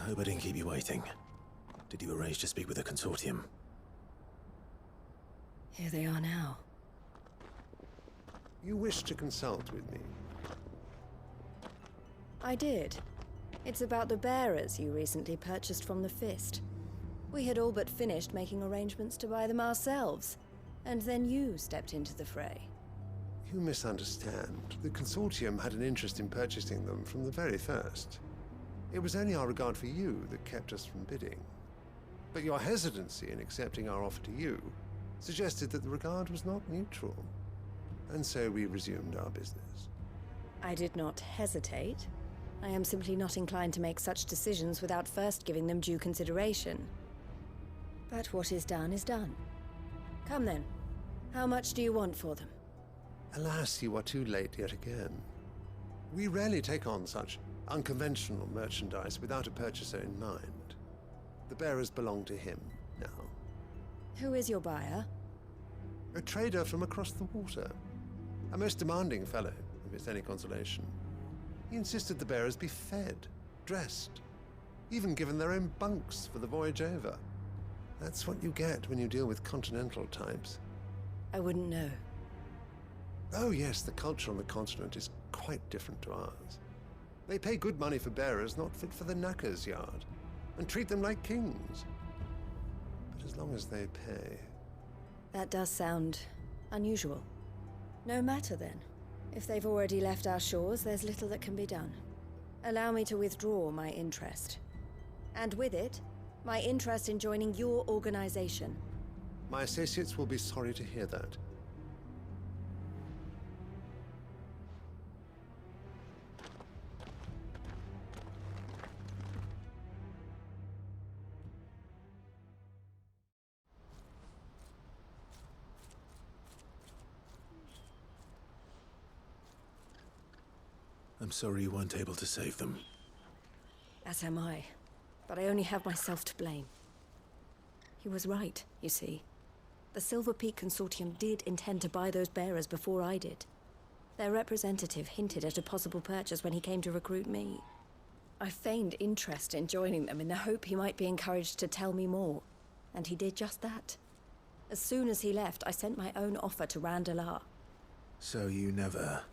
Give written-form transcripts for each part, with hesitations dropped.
Hope I didn't keep you waiting. Did you arrange to speak with the consortium? Here they are now. You wish to consult with me? I did. It's about the bearers you recently purchased from the Fist. We had all but finished making arrangements to buy them ourselves, and then you stepped into the fray. You misunderstand. The consortium had an interest in purchasing them from the very first. It was only our regard for you that kept us from bidding. But your hesitancy in accepting our offer to you suggested that the regard was not mutual. And so we resumed our business. I did not hesitate. I am simply not inclined to make such decisions without first giving them due consideration. But what is done is done. Come then. How much do you want for them? Alas, you are too late yet again. We rarely take on such unconventional merchandise without a purchaser in mind. The bearers belong to him now. Who is your buyer? A trader from across the water. A most demanding fellow, if it's any consolation. He insisted the bearers be fed, dressed, even given their own bunks for the voyage over. That's what you get when you deal with continental types. I wouldn't know. Oh yes, the culture on the continent is quite different to ours. They pay good money for bearers not fit for the knacker's yard, and treat them like kings. But as long as they pay... That does sound unusual. No matter then. If they've already left our shores, there's little that can be done. Allow me to withdraw my interest. And with it, my interest in joining your organization. My associates will be sorry to hear that. I'm sorry you weren't able to save them. As am I. But I only have myself to blame. He was right, you see. The Silver Peak Consortium did intend to buy those bearers before I did. Their representative hinted at a possible purchase when he came to recruit me. I feigned interest in joining them in the hope he might be encouraged to tell me more. And he did just that. As soon as he left, I sent my own offer to Randalar. So you never...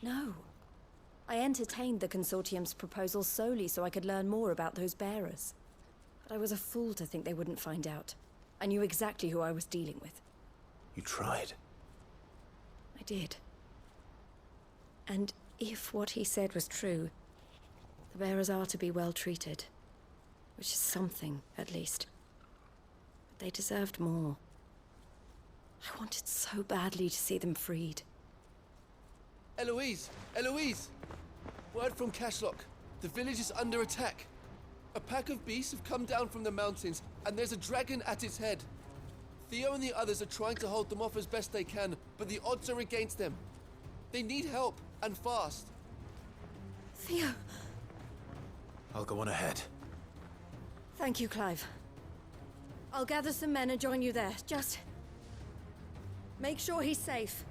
No. I entertained the Consortium's proposal solely so I could learn more about those bearers. But I was a fool to think they wouldn't find out. I knew exactly who I was dealing with. You tried. I did. And if what he said was true, the bearers are to be well treated. Which is something, at least. But they deserved more. I wanted so badly to see them freed. Eloise! Eloise! Word from Cashlock. The village is under attack. A pack of beasts have come down from the mountains, and there's a dragon at its head. Theo and the others are trying to hold them off as best they can, but the odds are against them. They need help, and fast. Theo! I'll go on ahead. Thank you, Clive. I'll gather some men and join you there. Just... make sure he's safe.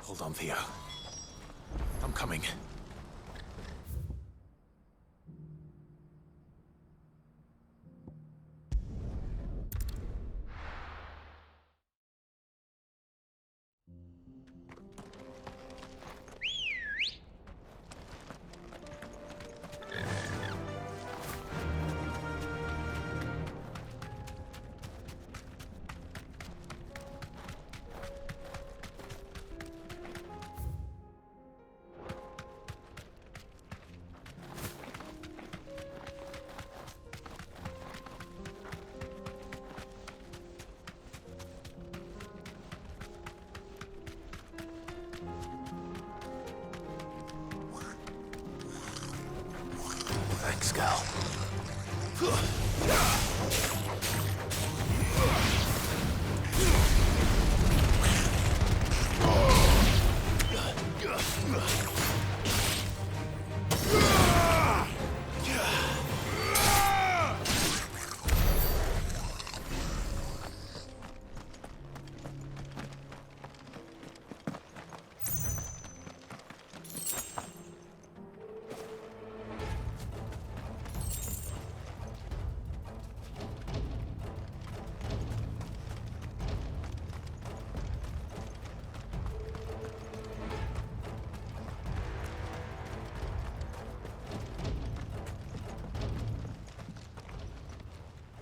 Hold on, Theo. I'm coming.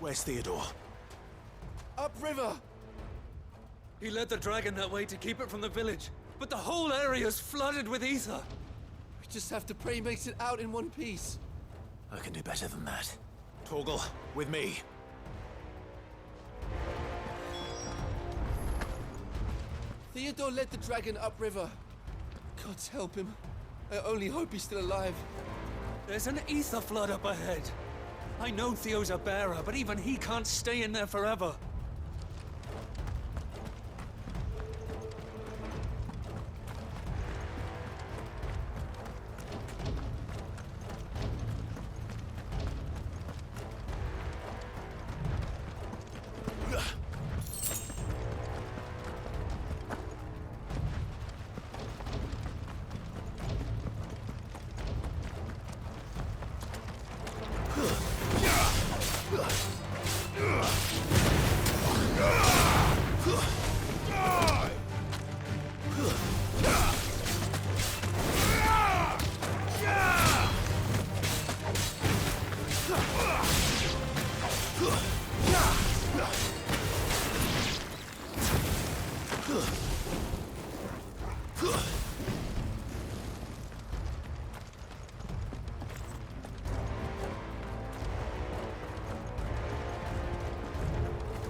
Where's Theodore? Upriver! He led the dragon that way to keep it from the village, but the whole area's flooded with aether. We just have to pray he makes it out in one piece. I can do better than that. Torgal, with me. Theodore led the dragon upriver. God's help him. I only hope he's still alive. There's an aether flood up ahead. I know Theo's a bearer, but even he can't stay in there forever.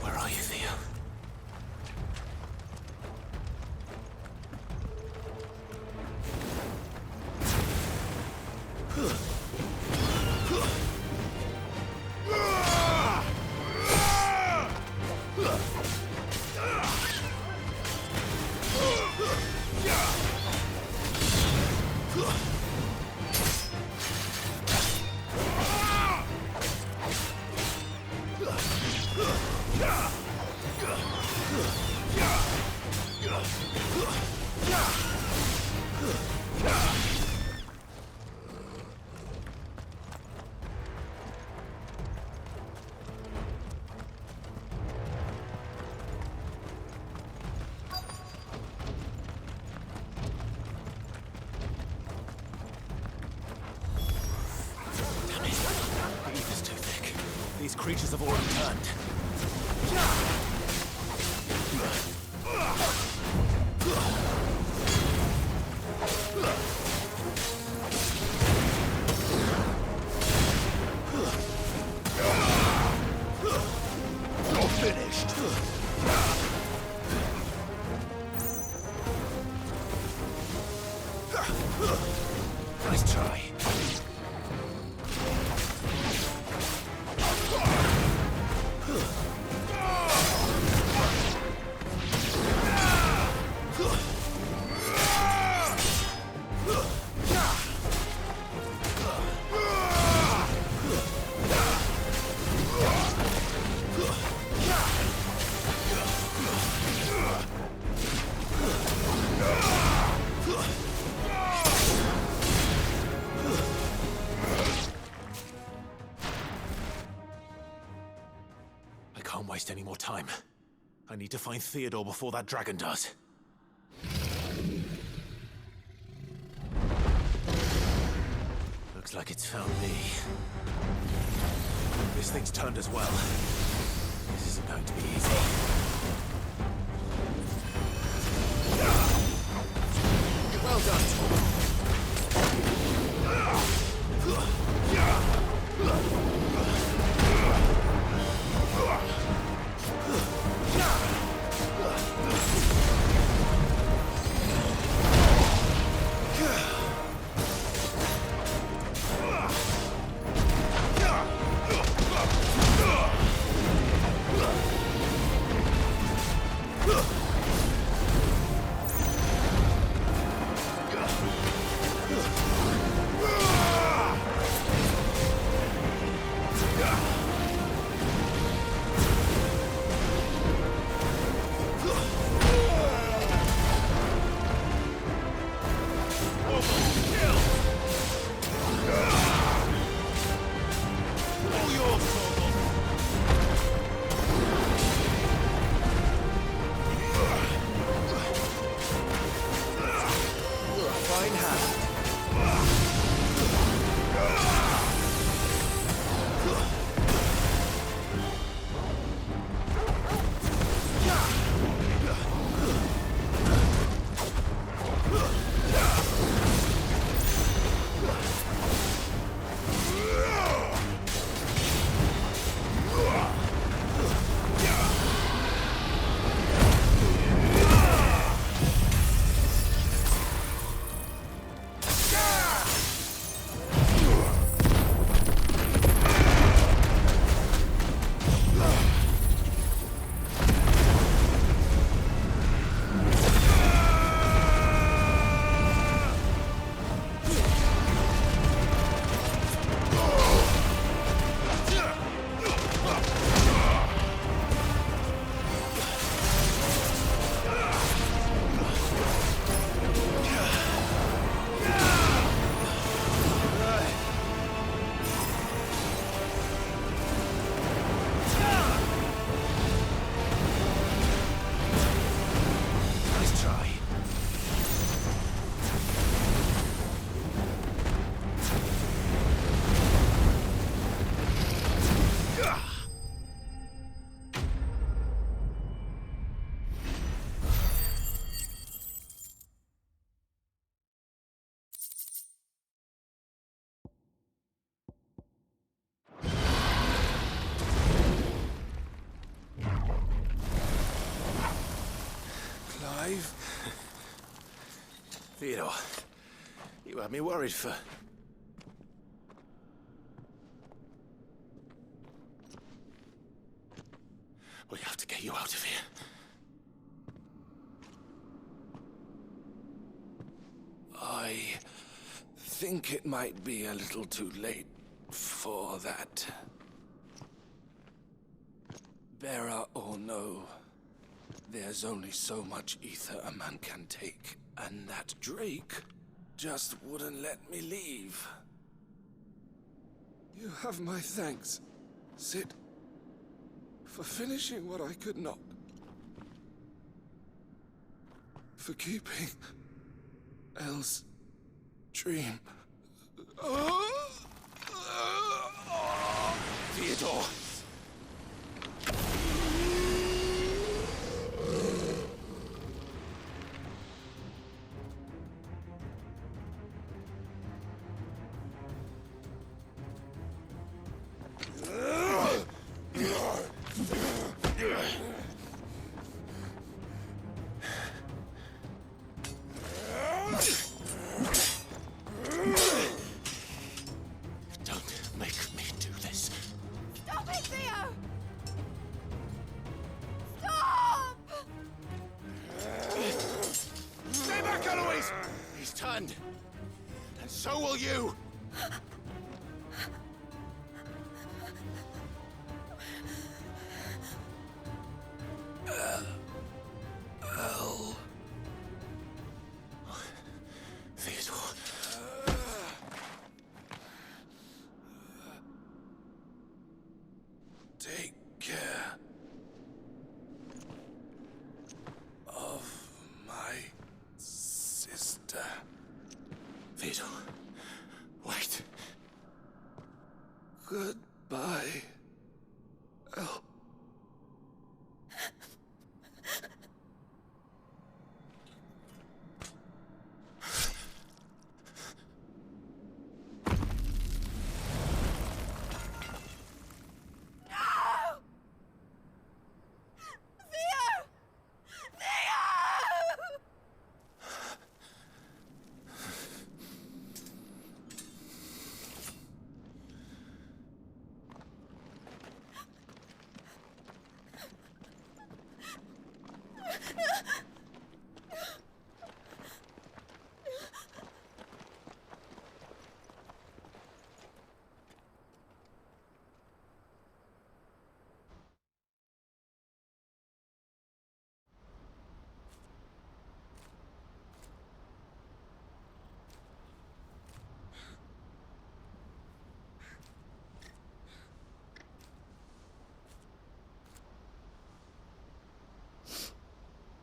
Where are you, Theo? These creatures have already turned. You're finished. Nice try. Can't waste any more time. I need to find Theodore before that dragon does. Looks like it's found me. This thing's turned as well. This isn't going to be easy. Well done. Theodore, you had me worried for... We have to get you out of here. I think it might be a little too late for that. Bearer or no, there's only so much ether a man can take, and that Drake just wouldn't let me leave. You have my thanks, Sid, for finishing what I could not. For keeping Elle's dream. Theodore! And so will you! Theodore. Take care of my sister. Theodore, wait. Goodbye, Elle.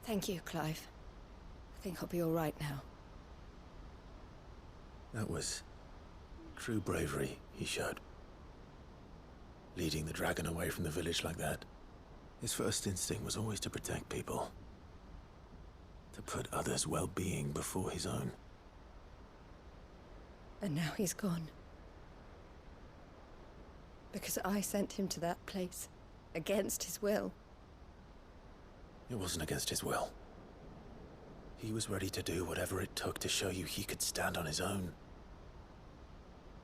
Thank you, Clive. I think I'll be all right now. That was true bravery he showed. Leading the dragon away from the village like that. His first instinct was always to protect people. To put others' well-being before his own. And now he's gone. Because I sent him to that place, against his will. It wasn't against his will. He was ready to do whatever it took to show you he could stand on his own.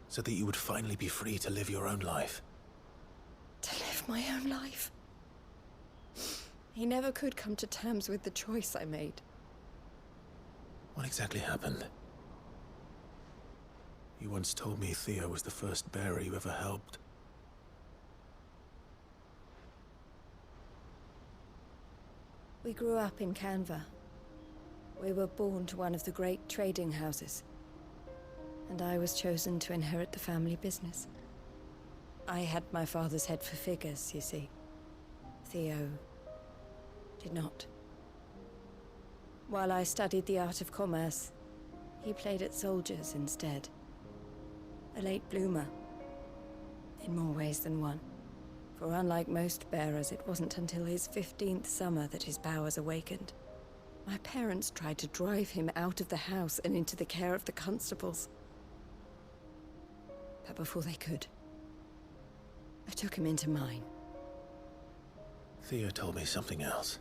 So that you would finally be free to live your own life. To live my own life? He never could come to terms with the choice I made. What exactly happened? You once told me Theo was the first bearer you ever helped. We grew up in Canva. We were born to one of the great trading houses. And I was chosen to inherit the family business. I had my father's head for figures, you see. Theo did not. While I studied the art of commerce, he played at soldiers instead. A late bloomer, in more ways than one. For unlike most bearers, it wasn't until his 15th summer that his powers awakened. My parents tried to drive him out of the house and into the care of the constables. But before they could, I took him into mine. Theo told me something else.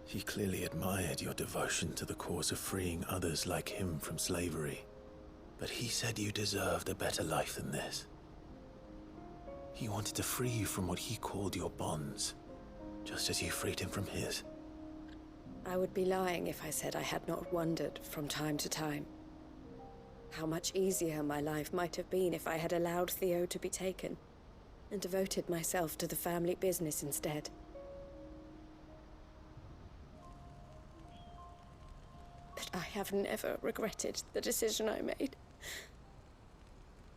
He clearly admired your devotion to the cause of freeing others like him from slavery. But he said you deserved a better life than this. He wanted to free you from what he called your bonds, just as you freed him from his. I would be lying if I said I had not wondered from time to time how much easier my life might have been if I had allowed Theo to be taken and devoted myself to the family business instead. But I have never regretted the decision I made.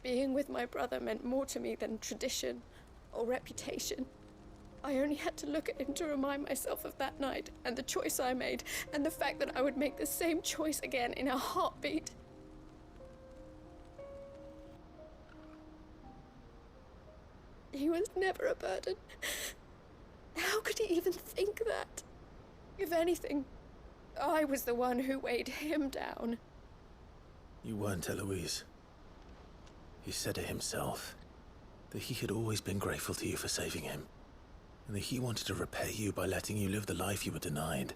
Being with my brother meant more to me than tradition or reputation. I only had to look at him to remind myself of that night and the choice I made, and the fact that I would make the same choice again in a heartbeat. He was never a burden. How could he even think that? If anything, I was the one who weighed him down. You weren't, Eloise. He said it himself, that he had always been grateful to you for saving him, and that he wanted to repay you by letting you live the life you were denied.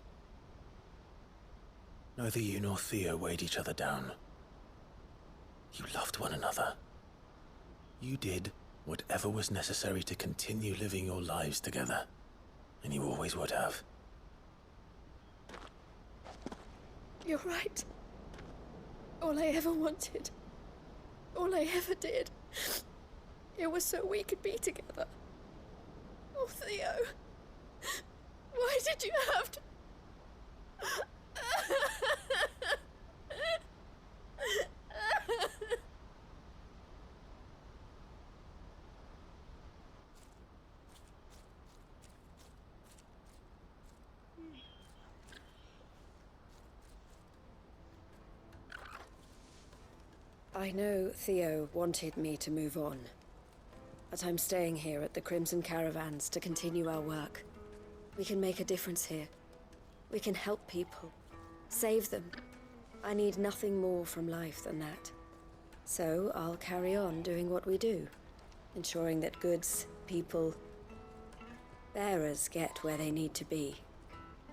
Neither you nor Theo weighed each other down. You loved one another. You did whatever was necessary to continue living your lives together, and you always would have. You're right. All I ever wanted, all I ever did, it was so we could be together. Oh, Theo, why did you have to... I know Theo wanted me to move on, but I'm staying here at the Crimson Caravans to continue our work. We can make a difference here. We can help people, save them. I need nothing more from life than that. So I'll carry on doing what we do, ensuring that goods, people, bearers get where they need to be,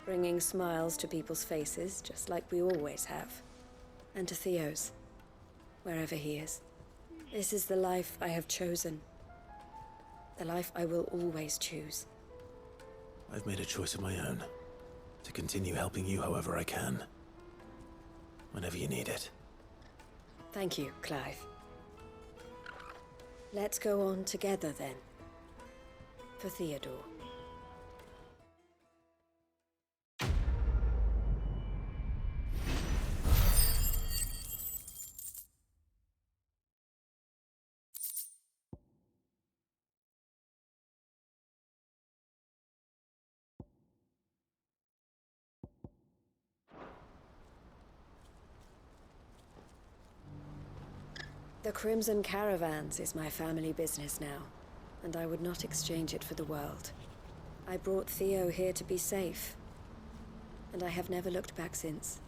bringing smiles to people's faces just like we always have, and to Theo's. Wherever he is. This is the life I have chosen. The life I will always choose. I've made a choice of my own, to continue helping you however I can. Whenever you need it. Thank you, Clive. Let's go on together then. For Theodore. The Crimson Caravans is my family business now, and I would not exchange it for the world. I brought Theo here to be safe, and I have never looked back since.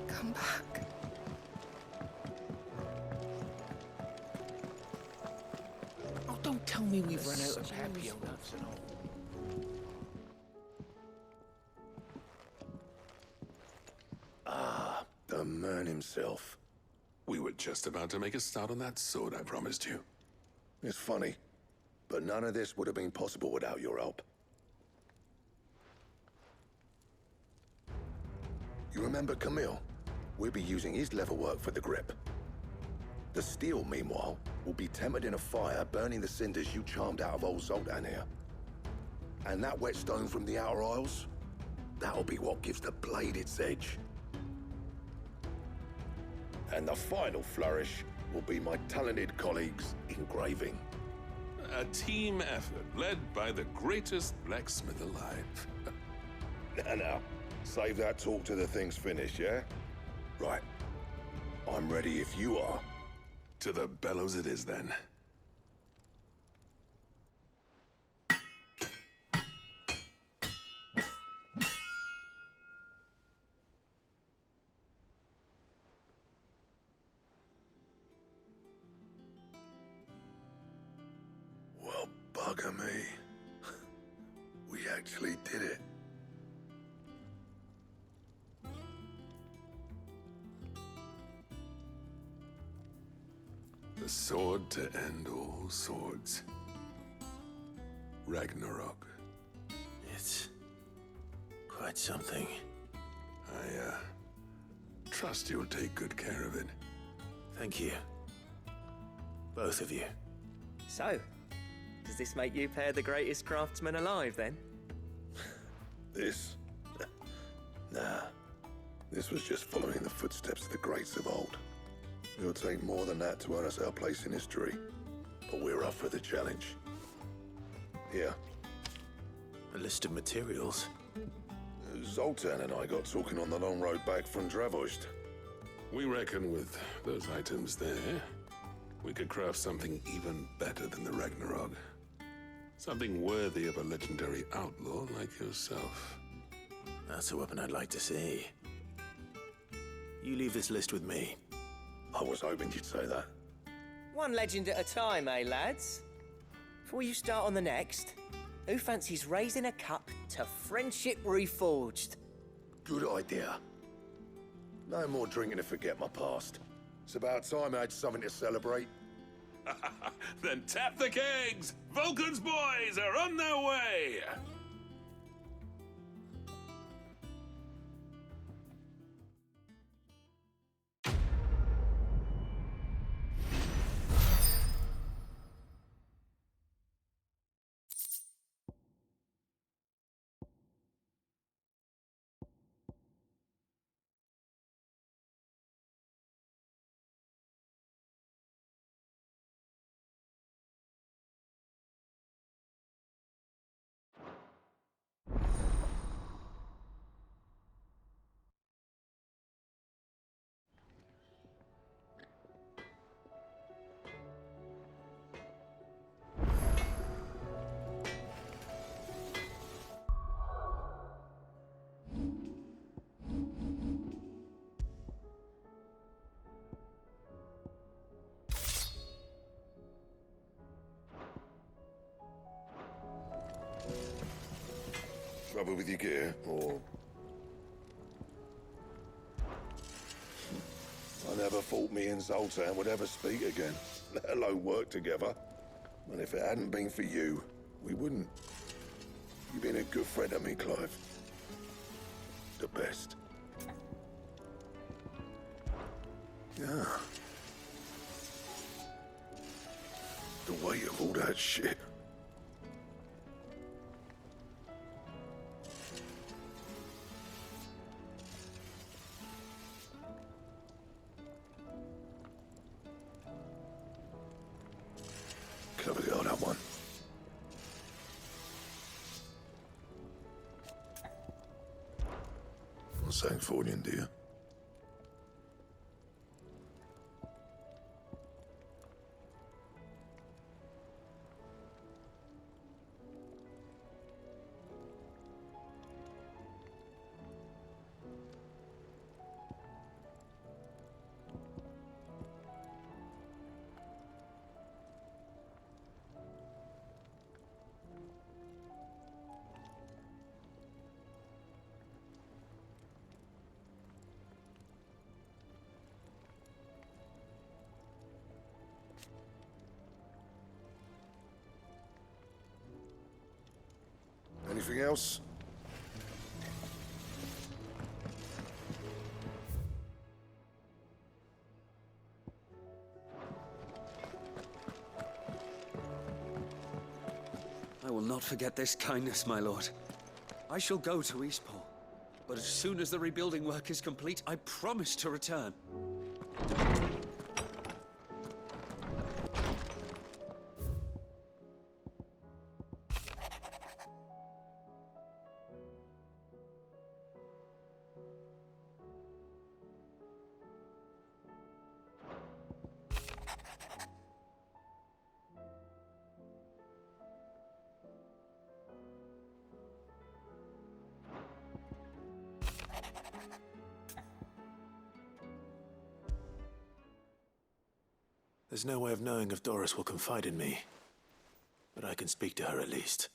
Come back. Oh, don't tell me we've run out of happy nuts and all. Ah, the man himself. We were just about to make a start on that sword I promised you. It's funny, but none of this would have been possible without your help. You remember Camille? We'll be using his leatherwork for the grip. The steel, meanwhile, will be tempered in a fire burning the cinders you charmed out of old Zoltan here. And that whetstone from the Outer Isles, that'll be what gives the blade its edge. And the final flourish will be my talented colleagues' engraving. A team effort led by the greatest blacksmith alive. Now, save that talk till the thing's finished, yeah? Right. I'm ready if you are. To the bellows it is then. Well, bugger me. We actually did it. The sword to end all swords. Ragnarok. It's quite something. I, trust you'll take good care of it. Thank you. Both of you. So, does this make you pair the greatest craftsman alive, then? This? Nah. This was just following the footsteps of the greats of old. It'll take more than that to earn us our place in history. But we're up for the challenge. Here. A list of materials. Zoltan and I got talking on the long road back from Dravost. We reckon with those items there, we could craft something even better than the Ragnarok. Something worthy of a legendary outlaw like yourself. That's a weapon I'd like to see. You leave this list with me. I was hoping you'd say that. One legend at a time, eh, lads? Before you start on the next, who fancies raising a cup to friendship reforged? Good idea. No more drinking to forget my past. It's about time I had something to celebrate. Then tap the kegs! Vulcan's boys are on their way! Trouble with your gear, or... I never thought me and Zoltan would ever speak again, let alone work together. And if it hadn't been for you, we wouldn't. You've been a good friend to me, Clive. The best. Yeah. The weight of all that shit. Clever girl, that one. What's that for you, dear? Anything else? I will not forget this kindness, my lord. I shall go to Eastport, but as soon as the rebuilding work is complete, I promise to return. There's no way of knowing if Doris will confide in me, but I can speak to her at least.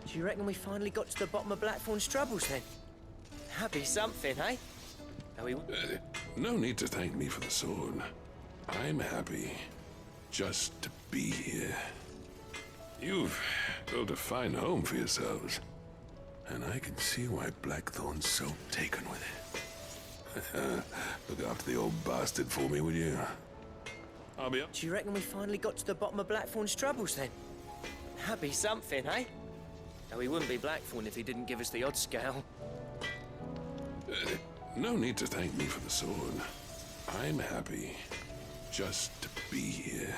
Do you reckon we finally got to the bottom of Blackthorn's troubles then? That'd be something, eh? Are we... No need to thank me for the sword. I'm happy just to be here. You've built a fine home for yourselves, and I can see why Blackthorn's so taken with it. Look after the old bastard for me, will you? I'll be up. Do you reckon we finally got to the bottom of Blackthorn's troubles then? That'd be something, eh? Now, he wouldn't be Blackthorn if he didn't give us the odd scale. No need to thank me for the sword. I'm happy just to be here.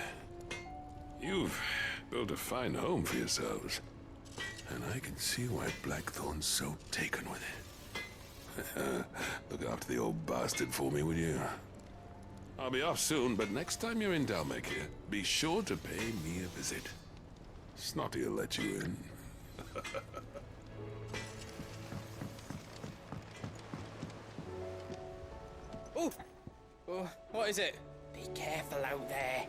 You've built a fine home for yourselves, and I can see why Blackthorn's so taken with it. Look after the old bastard for me, will you? I'll be off soon, but next time you're in Dalmacia, be sure to pay me a visit. Snotty'll let you in. Oh! Oh, what is it? Be careful out there.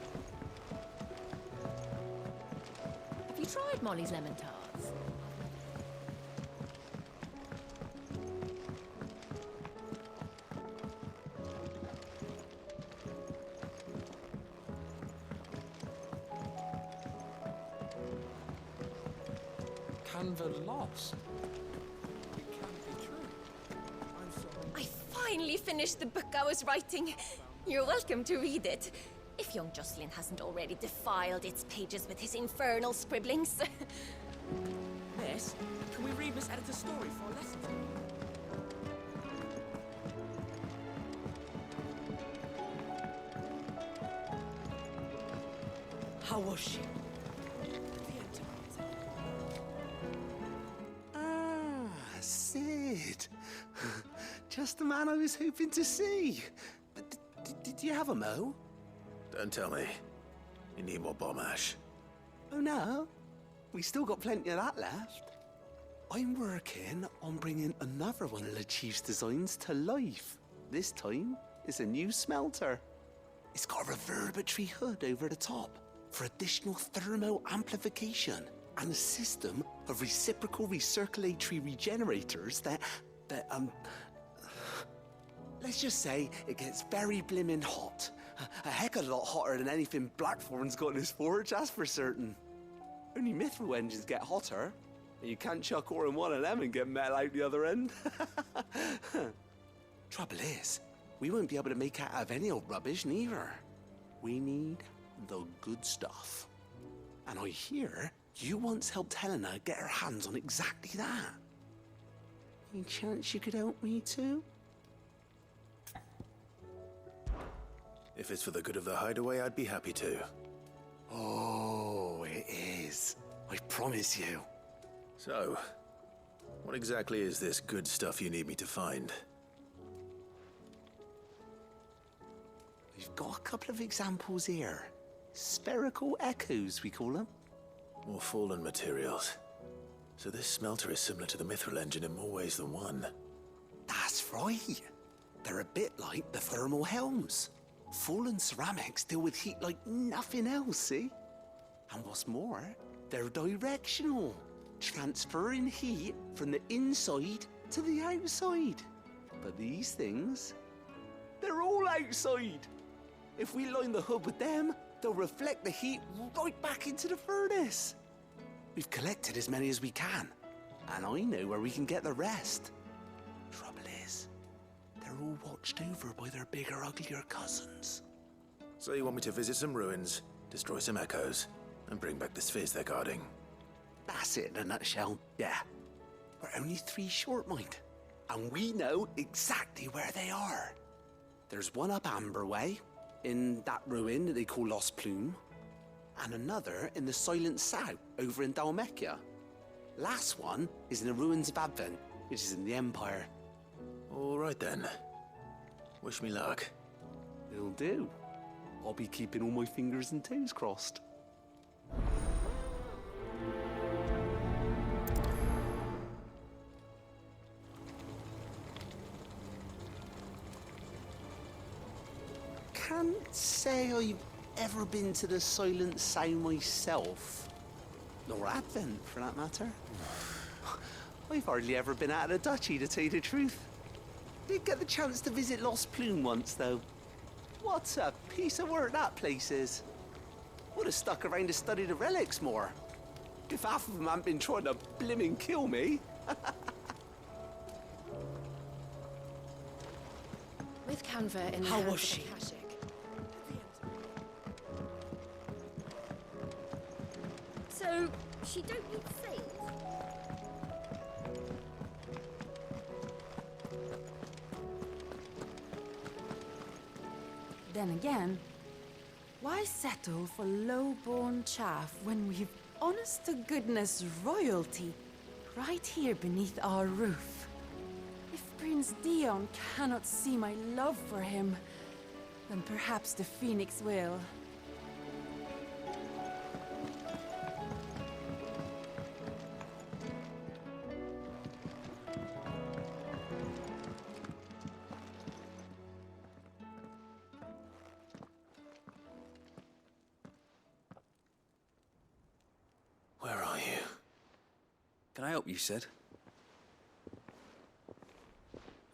Have you tried Molly's lemon tarts? Canva lost. It can't be true. I'm sorry. I finally finished the book I was writing. You're welcome to read it. If young Jocelyn hasn't already defiled its pages with his infernal scribblings. Miss, can we read Miss Editor's story for a lesson? How was she? Sid. Just the man I was hoping to see. Did you have a mo? Don't tell me. You need more bomb ash. Oh no, we still got plenty of that left. I'm working on bringing another one of the Chief's designs to life. This time, it's a new smelter. It's got a reverberatory hood over the top for additional thermal amplification and a system of reciprocal recirculatory regenerators that let's just say it gets very blimmin' hot. A heck of a lot hotter than anything Blackthorn's got in his forge, that's for certain. Only mithril engines get hotter, and you can't chuck ore in one of them and get metal out the other end. Trouble is, we won't be able to make out of any old rubbish neither. We need the good stuff. And I hear you once helped Helena get her hands on exactly that. Any chance you could help me too? If it's for the good of the hideaway, I'd be happy to. Oh, it is. I promise you. So, what exactly is this good stuff you need me to find? We've got a couple of examples here. Spherical echoes, we call them. More fallen materials. So this smelter is similar to the mithril engine in more ways than one. That's right. They're a bit like the thermal helms. Fallen ceramics deal with heat like nothing else, see? And what's more, they're directional, transferring heat from the inside to the outside. But these things, they're all outside. If we line the hood with them, They'll reflect the heat right back into the furnace. We've collected as many as we can, and I know where we can get the rest. Trouble is, they're all watched over by their bigger, uglier cousins. So you want me to visit some ruins, destroy some echoes, and bring back the spheres they're guarding? That's it in a nutshell, yeah. We're only 3 short, mind, and we know exactly where they are. There's one up Amber Way, in that ruin that they call Lost Plume, and another in the Silent South, over in Dalmekia. Last one is in the ruins of Advent, which is in the Empire. All right then. Wish me luck. It'll do. I'll be keeping all my fingers and toes crossed. Can't say I've ever been to the Silent South myself. Nor Advent, for that matter. I've hardly ever been out of the duchy, to tell you the truth. Did get the chance to visit Lost Plume once, though. What a piece of work that place is. Would have stuck around to study the relics more. If half of them hadn't been trying to blimmin' kill me. With Canva in the How hands was of she? Akashic. So, she don't need saved? Then again, why settle for low-born chaff when we've honest-to-goodness royalty right here beneath our roof? If Prince Dion cannot see my love for him, then perhaps the Phoenix will. Where are you? Can I help you, Sid?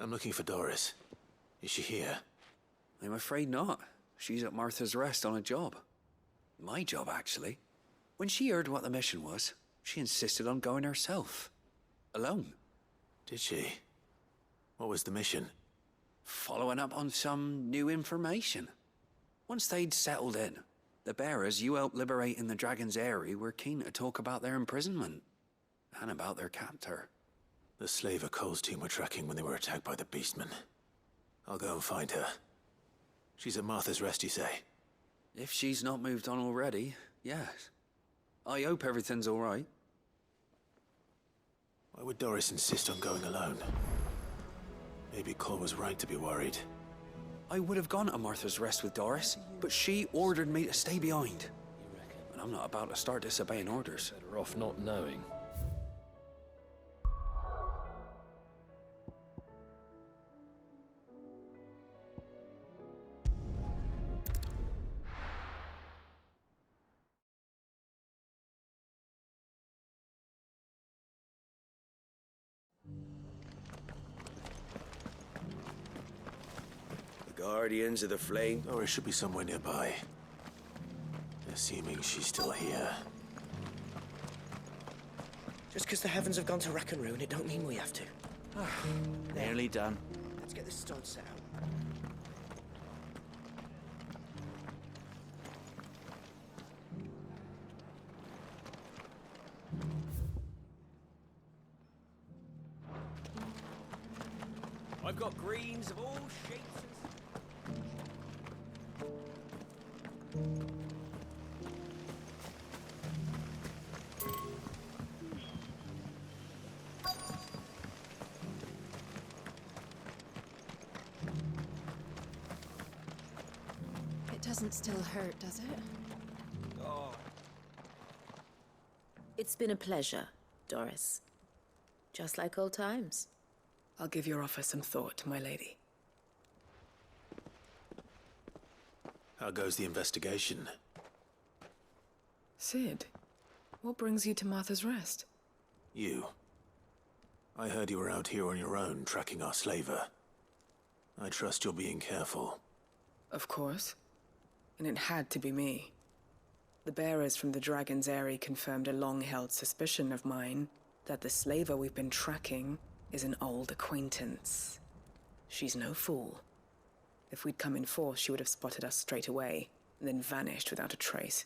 I'm looking for Doris. Is she here? I'm afraid not. She's at Martha's Rest on a job. My job, actually. When she heard what the mission was, she insisted on going herself. Alone. Did she? What was the mission? Following up on some new information. Once they'd settled in, the bearers you helped liberate in the Dragon's Eyrie were keen to talk about their imprisonment. And about their captor. The slaver Cole's team were tracking when they were attacked by the Beastmen. I'll go and find her. She's at Martha's Rest, you say? If she's not moved on already, yes. I hope everything's all right. Why would Doris insist on going alone? Maybe Cole was right to be worried. I would have gone to Martha's Rest with Doris, but she ordered me to stay behind. And I'm not about to start disobeying orders. Better off not knowing. Guardians of the Flame? Or it should be somewhere nearby. Assuming she's still here. Just because the heavens have gone to rack and ruin, it don't mean we have to. Nearly done. Let's get this stone set out. I've got greens of all shapes and... It doesn't still hurt, does it? Oh. It's been a pleasure, Doris. Just like old times. I'll give your offer some thought, my lady. How goes the investigation? Sid, what brings you to Martha's Rest? You. I heard you were out here on your own, tracking our slaver. I trust you're being careful. Of course. And it had to be me. The bearers from the Dragon's Eyrie confirmed a long-held suspicion of mine that the slaver we've been tracking is an old acquaintance. She's no fool. If we'd come in force, she would have spotted us straight away, and then vanished without a trace.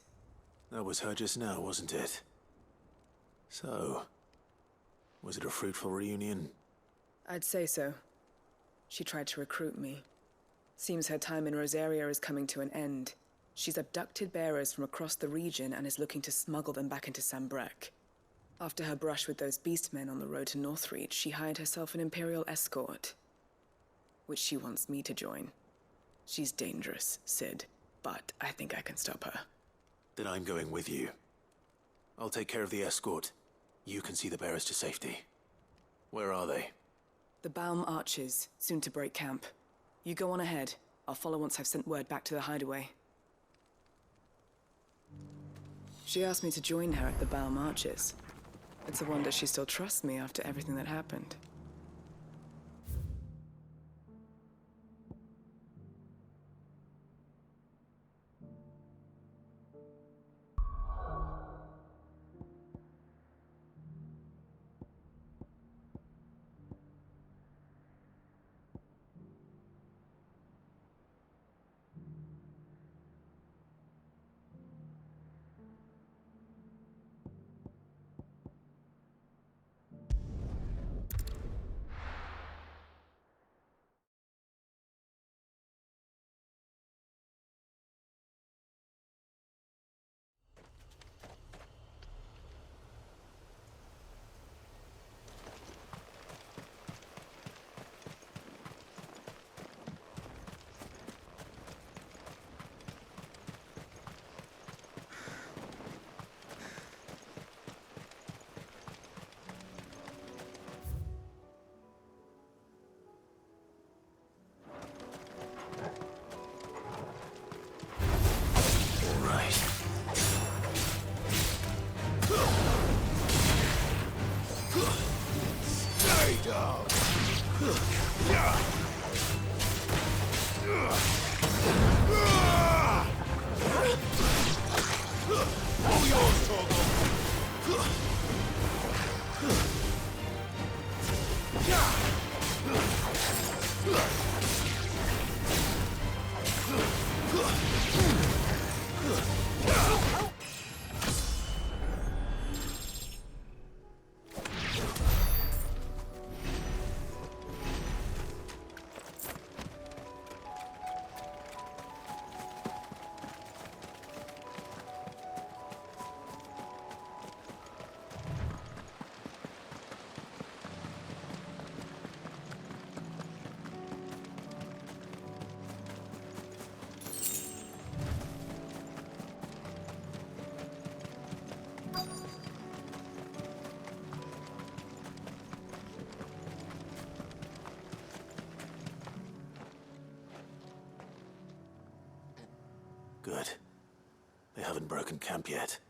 That was her just now, wasn't it? So, was it a fruitful reunion? I'd say so. She tried to recruit me. Seems her time in Rosaria is coming to an end. She's abducted bearers from across the region and is looking to smuggle them back into Sambrek. After her brush with those beastmen on the road to Northreach, she hired herself an Imperial escort, which she wants me to join. She's dangerous, Sid, but I think I can stop her. Then I'm going with you. I'll take care of the escort. You can see the bearers to safety. Where are they? The Baum Archers, soon to break camp. You go on ahead. I'll follow once I've sent word back to the hideaway. She asked me to join her at the Baum Archers. It's a wonder she still trusts me after everything that happened. Good. They haven't broken camp yet.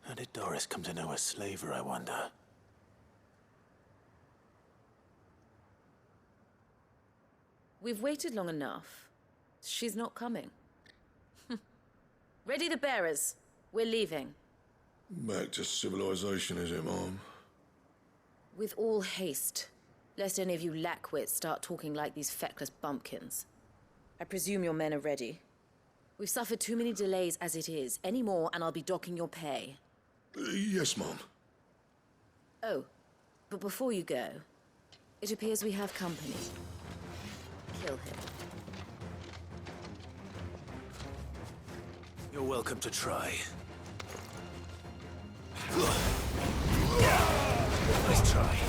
How did Doris come to know a slaver, I wonder? We've waited long enough. She's not coming. Ready the bearers. We're leaving. Back to civilization, is it, Mom? With all haste, lest any of you lackwits start talking like these feckless bumpkins. I presume your men are ready. We've suffered too many delays as it is. Any more, and I'll be docking your pay. Yes, Mom. Oh, but before you go, it appears we have company. Kill him. You're welcome to try. Nice try.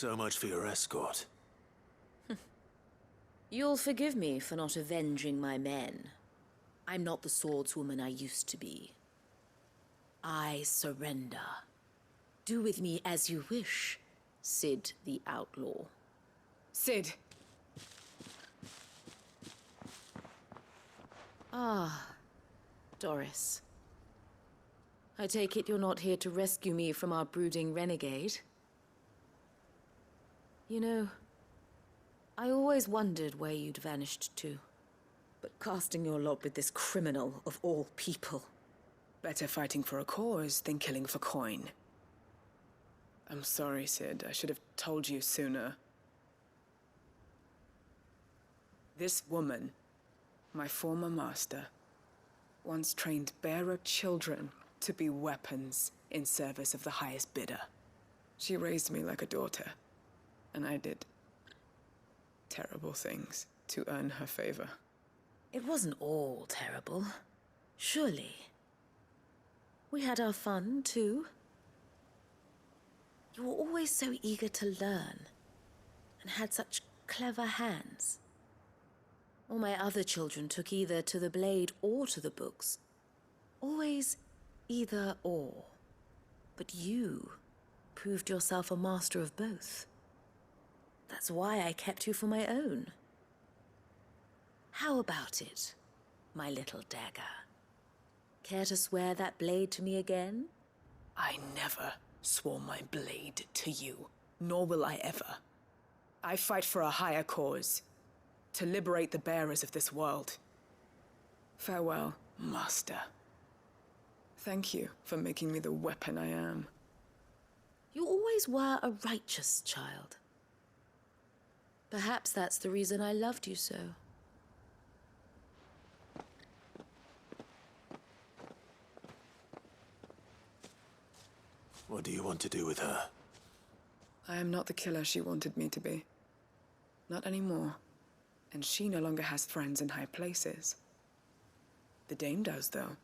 So much for your escort. You'll forgive me for not avenging my men. I'm not the swordswoman I used to be. I surrender. Do with me as you wish, Sid the Outlaw. Sid! Ah, Doris. I take it you're not here to rescue me from our brooding renegade? You know, I always wondered where you'd vanished to. But casting your lot with this criminal of all people... Better fighting for a cause than killing for coin. I'm sorry, Sid. I should have told you sooner. This woman, my former master, once trained bearer children to be weapons in service of the highest bidder. She raised me like a daughter, and I did terrible things to earn her favor. It wasn't all terrible, surely. We had our fun, too. You were always so eager to learn, and had such clever hands. All my other children took either to the blade or to the books. Always either or. But you proved yourself a master of both. That's why I kept you for my own. How about it, my little dagger? Care to swear that blade to me again? I never swore my blade to you, nor will I ever. I fight for a higher cause, to liberate the bearers of this world. Farewell, Master. Thank you for making me the weapon I am. You always were a righteous child. Perhaps that's the reason I loved you so. What do you want to do with her? I am not the killer she wanted me to be. Not anymore. And she no longer has friends in high places. The Dame does, though.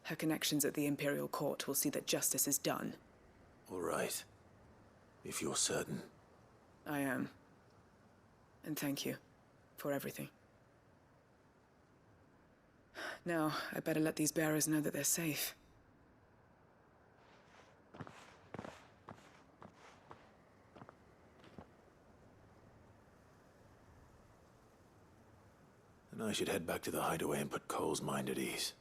Her connections at the Imperial Court will see that justice is done. All right. If you're certain. I am. And thank you for everything. Now, I better let these bearers know that they're safe. And I should head back to the hideaway and put Cole's mind at ease.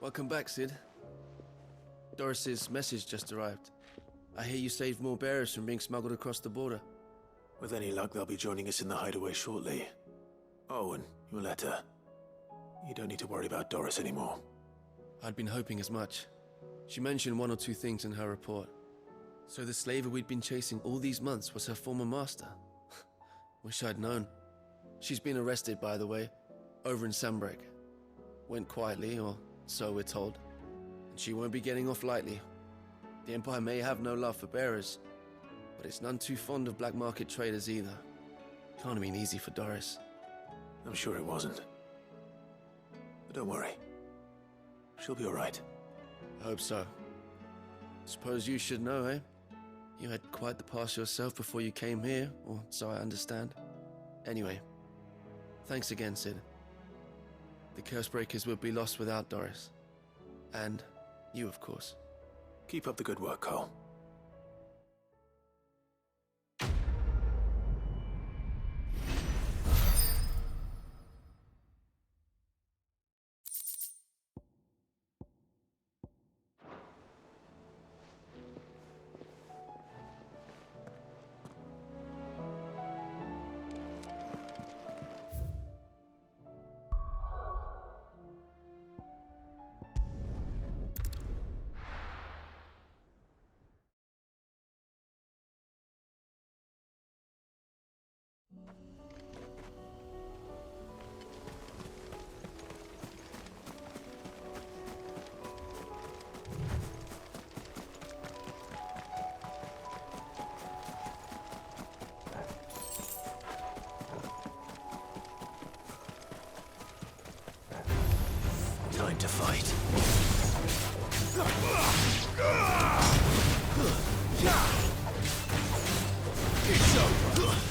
Welcome back, Sid. Doris's message just arrived. I hear you saved more bearers from being smuggled across the border. With any luck, they'll be joining us in the hideaway shortly. Oh, and your letter. You don't need to worry about Doris anymore. I'd been hoping as much. She mentioned one or two things in her report. So the slaver we'd been chasing all these months was her former master. Wish I'd known. She's been arrested, by the way, over in Sanbreak. Went quietly, or so we're told. And she won't be getting off lightly. The Empire may have no love for bearers, but it's none too fond of black market traders either. Can't have been easy for Doris. I'm sure it wasn't. But don't worry. She'll be all right. I hope so. Suppose you should know, eh? You had quite the past yourself before you came here, or so I understand. Anyway, thanks again, Sid. The Cursebreakers would be lost without Doris. And you, of course. Keep up the good work, Cole. time to fight. It's over.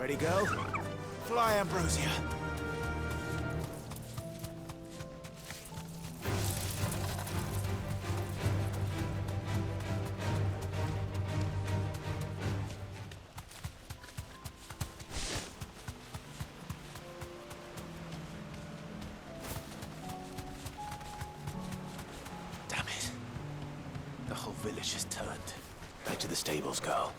Ready, go? Fly, Ambrosia. Damn it. The whole village has turned. Back to the stables, girl.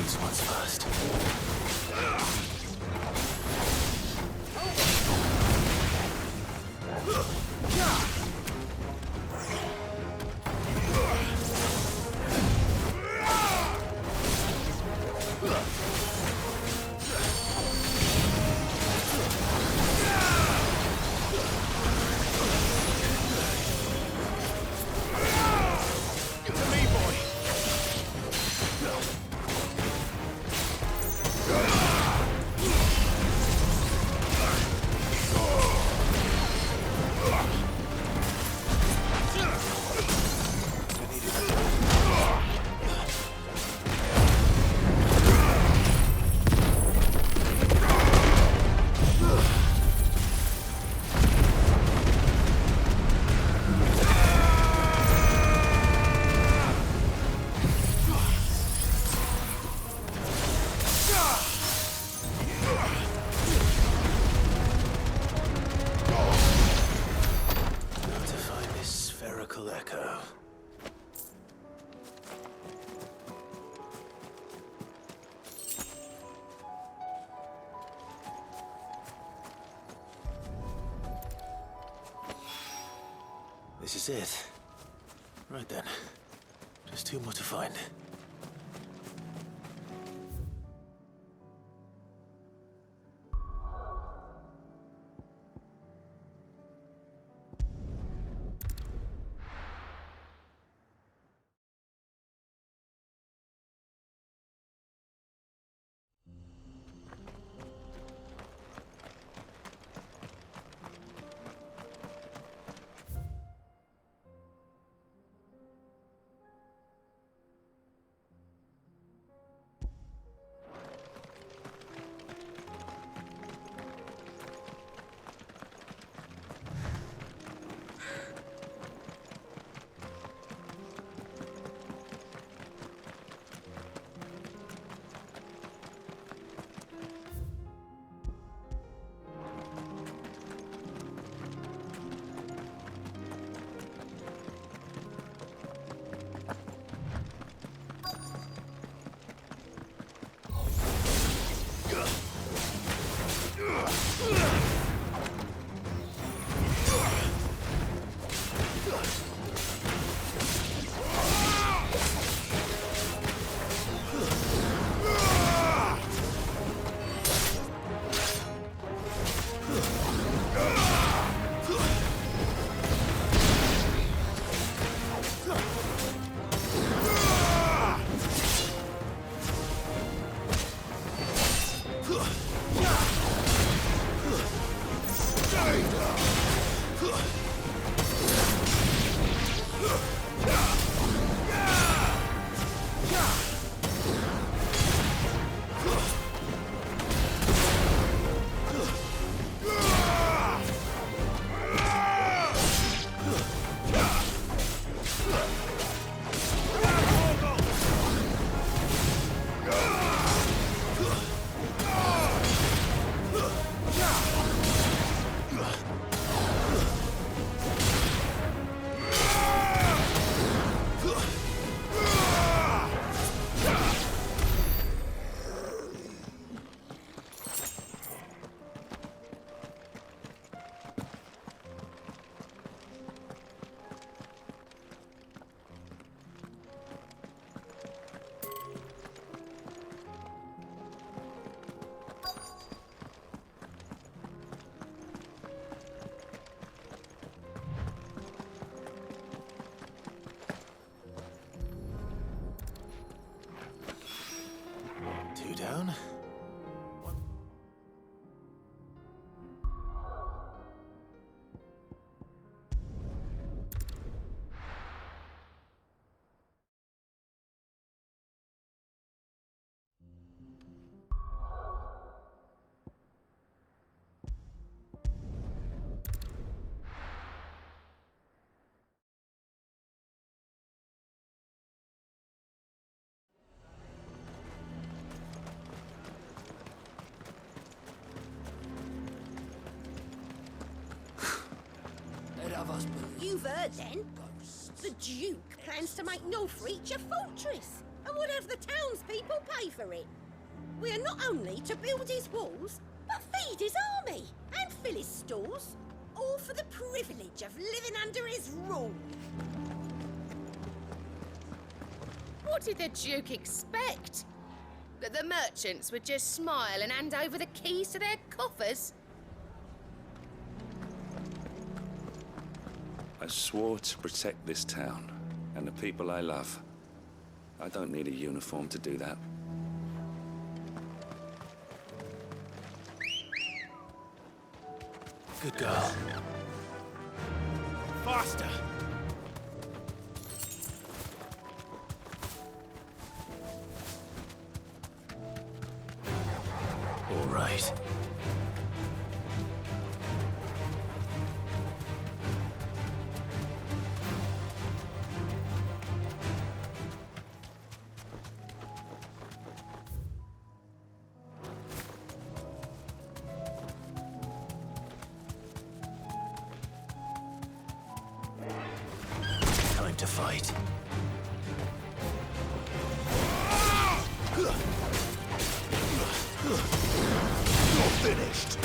these ones first. This is it. Right then. Just two more to find. Down. You've heard then? The Duke plans to make Northreach a fortress. And would have the townspeople pay for it. We are not only to build his walls, but feed his army and fill his stores, all for the privilege of living under his rule. What did the Duke expect? That the merchants would just smile and hand over the keys to their coffers? I swore to protect this town and the people I love. I don't need a uniform to do that. Good girl. Faster! All right. Time to fight. You're finished.